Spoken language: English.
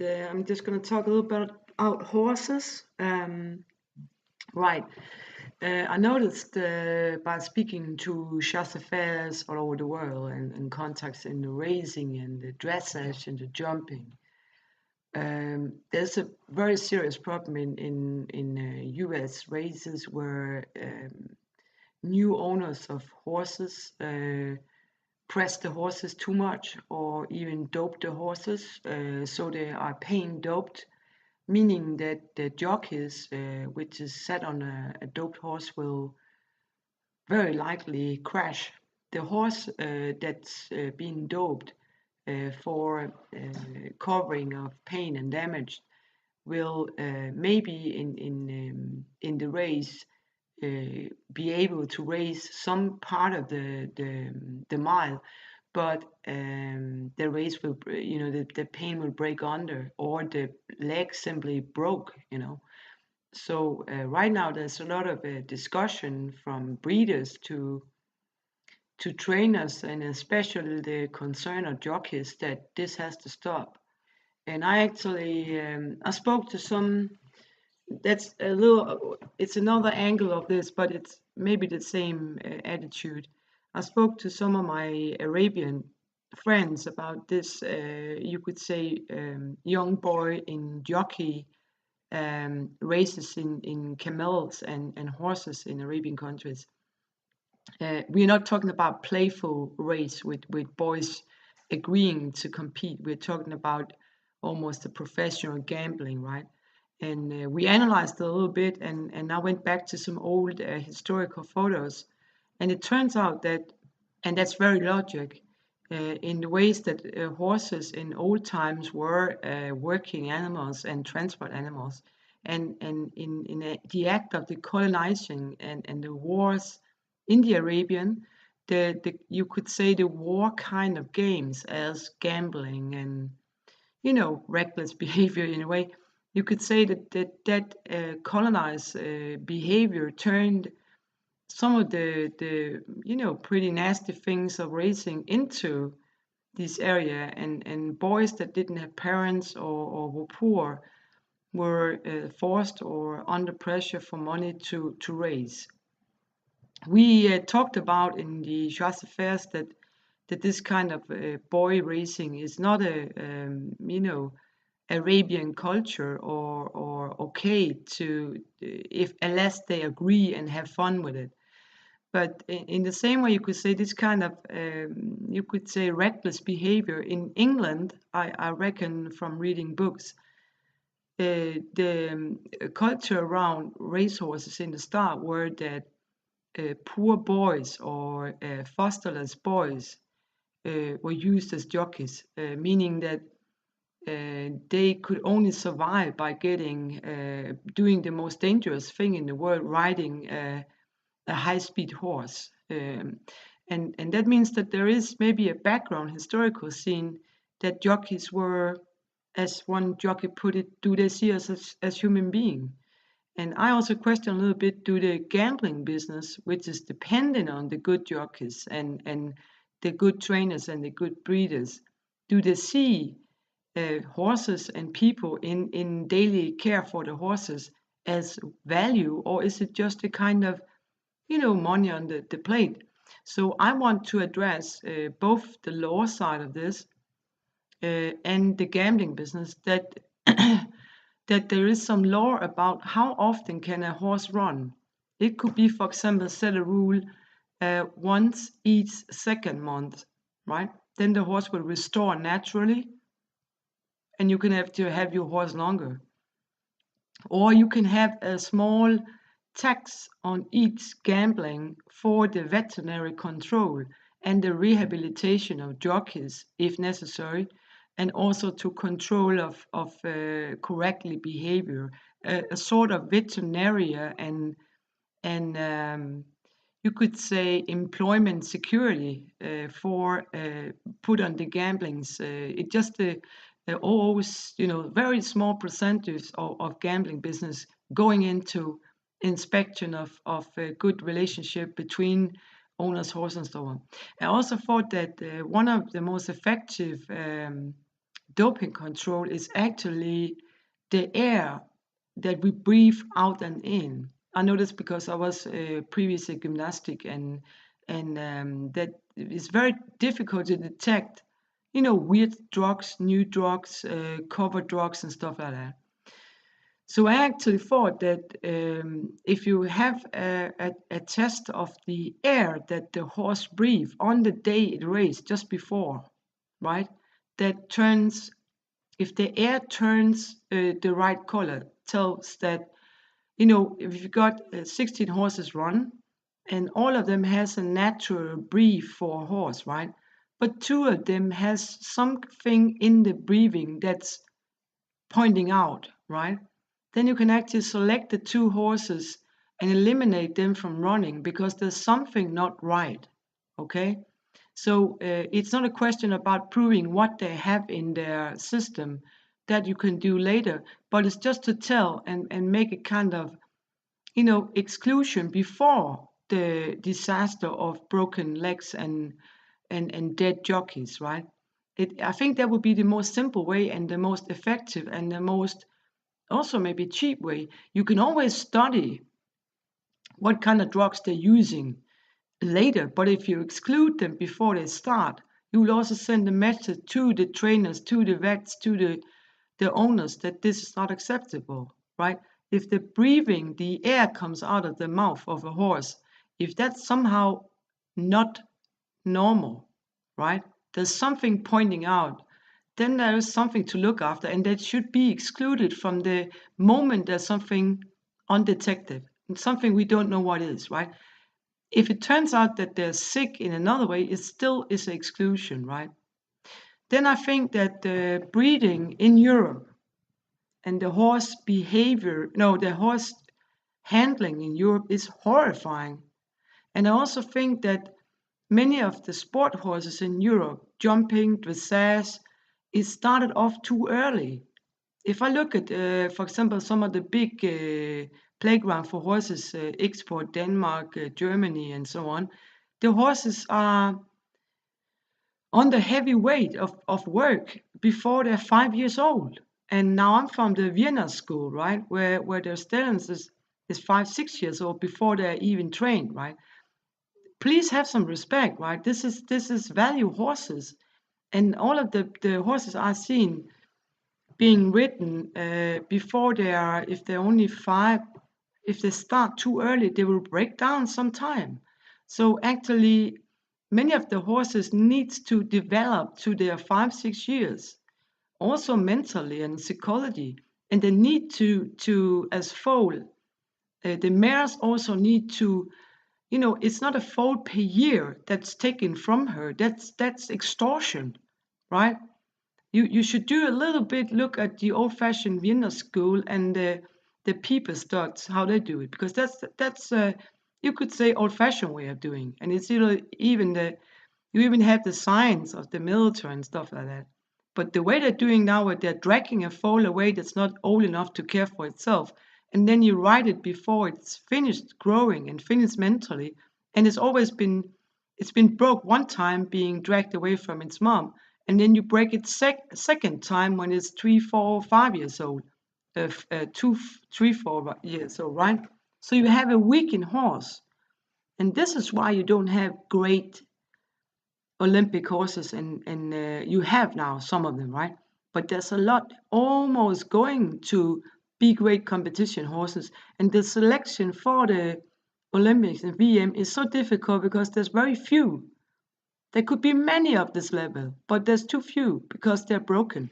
I'm just going to talk a little bit about horses. Right. I noticed by speaking to chasseurs all over the world and contacts in the racing and the dressage and the jumping, there's a very serious problem in U.S. races where new owners of horses press the horses too much or even dope the horses, so they are paying doped, meaning that the jockeys, which is set on a doped horse, will very likely crash. The horse that's being doped for covering of pain and damage will maybe in the race be able to race some part of the mile, but the race will, the pain will break under, or the leg simply broke, So right now there's a lot of discussion from breeders to trainers, and especially the concern of jockeys, that this has to stop. And I actually I spoke to some. That's a little. It's another angle of this, but it's maybe the same attitude. I spoke to some of my Arabian friends about this. You could say young boy in jockey races in camels and horses in Arabian countries. We're not talking about playful race with boys agreeing to compete. We're talking about almost a professional gambling, right? And we analyzed it a little bit, and I went back to some old historical photos, and it turns out that, and that's very logic, in the ways that horses in old times were working animals and transport animals, and in the act of the colonizing and the wars in the Arabian, you could say the war kind of games as gambling and reckless behavior in a way. You could say that colonized behavior turned some of the pretty nasty things of racing into this area, and boys that didn't have parents or were poor were forced or under pressure for money to race. We talked about in the Chasse Affairs that this kind of boy racing is not a Arabian culture or okay to, if unless they agree and have fun with it. But in the same way, you could say this kind of you could say reckless behavior in England. I reckon from reading books, the culture around racehorses in the start were that poor boys or fosterless boys were used as jockeys, meaning that they could only survive by doing the most dangerous thing in the world, riding a high-speed horse. And that means that there is maybe a background historical scene that jockeys were, as one jockey put it, do they see us as human beings? And I also question a little bit, do the gambling business, which is dependent on the good jockeys and the good trainers and the good breeders, do they see horses and people in daily care for the horses as value, or is it just a kind of, money on the plate? So I want to address both the law side of this and the gambling business, that that there is some law about how often can a horse run. It could be, for example, set a rule once each second month, right? Then the horse will restore naturally, and you can have to have your horse longer. Or you can have a small tax on each gambling for the veterinary control and the rehabilitation of jockeys if necessary, and also to control of correctly behavior, a sort of veterinary and you could say employment security for put on the gamblings. It just always, very small percentage of gambling business going into inspection of a good relationship between owners, horse, and so on. I also thought that one of the most effective doping control is actually the air that we breathe out and in. I know this because I was previously gymnastic, and that it's very difficult to detect, weird drugs, new drugs, cover drugs, and stuff like that. So I actually thought that if you have a test of the air that the horse breathes on the day it raced, just before, right, that turns, if the air turns the right color, tells that, if you've got 16 horses run, and all of them has a natural breathe for a horse, right? But two of them has something in the breathing that's pointing out, right? Then you can actually select the two horses and eliminate them from running because there's something not right, okay? So it's not a question about proving what they have in their system that you can do later, but it's just to tell and make a kind of, exclusion before the disaster of broken legs and dead jockeys, right? I think that would be the most simple way and the most effective and the most also maybe cheap way. You can always study what kind of drugs they're using later, but if you exclude them before they start, you will also send a message to the trainers, to the vets, to the owners that this is not acceptable, right? If the breathing, the air comes out of the mouth of a horse, if that's somehow not normal, right? There's something pointing out, then there is something to look after, and that should be excluded from the moment there's something undetected, something we don't know what is, right? If it turns out that they're sick in another way, it still is an exclusion, right? Then I think that the breeding in Europe and the horse behavior, no, the horse handling in Europe is horrifying. And I also think that many of the sport horses in Europe, jumping, dressage, it started off too early. If I look at, for example, some of the big playground for horses, export Denmark, Germany, and so on, the horses are under heavy weight of work before they're 5 years old. And now I'm from the Vienna school, right, where their students is 5, 6 years old before they're even trained, right? Please have some respect, right? This is value horses, and all of the horses I've seen being ridden before they are, if they're only 5, if they start too early, they will break down sometime. So actually, many of the horses needs to develop to their 5, 6 years, also mentally and psychology, and they need to as foal. The mares also need to, it's not a foal per year that's taken from her. That's extortion, right? You should do a little bit look at the old-fashioned Vienna school and the people studs, how they do it, because that's you could say old-fashioned way of doing, and it's even you even have the signs of the military and stuff like that. But the way they're doing now, where they're dragging a foal away that's not old enough to care for itself, and then you ride it before it's finished growing and finished mentally, and it's been broke one time being dragged away from its mom, and then you break it second time when it's 3, 4, 5 years old, 2, 3, 4 years old, right? So you have a weakened horse, and this is why you don't have great Olympic horses, and you have now some of them, right? But there's a lot almost going to be great competition horses, and the selection for the Olympics and VM is so difficult because there's very few. There could be many of this level, but there's too few because they're broken.